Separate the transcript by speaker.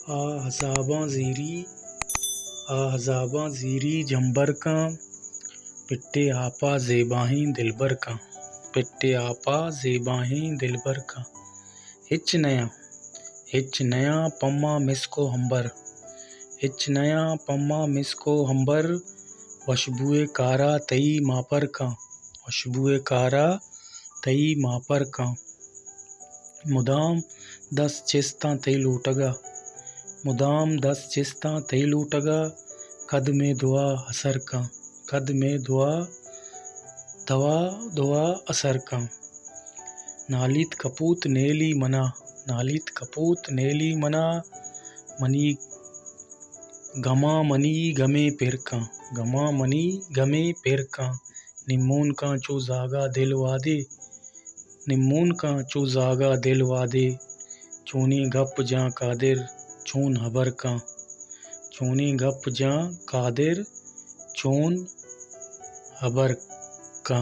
Speaker 1: हज़ाबां ज़ीरी जंबर का पिट्टे आपा ज़ेबाहीं दिलबर का पिट्टे आपा ज़ेबाहीं दिलबर का हिच नया पम्मा मिसको हंबर हिच नया पम्मा मिसको हंबर वशबुए कारा तई मापर का वशबुए कारा तई मापर का मुदाम 10 चिस्ता तई लूटगा मुदाम 10 चिस्ता तई लूटगा कद में दुआ असर का कद में दुआ असर का नालित कपूत नेली मना नालित कपूत नेली मना मनी गमा मनी गमे पिरका गमा मनी गमे पिरका निम्मून का चो जागा दिल वादे निम्मून का चो जागा दिल वादे चोनी गप जा कादिर चोन हबर का चोनी गप जा कादिर चोन हबर का।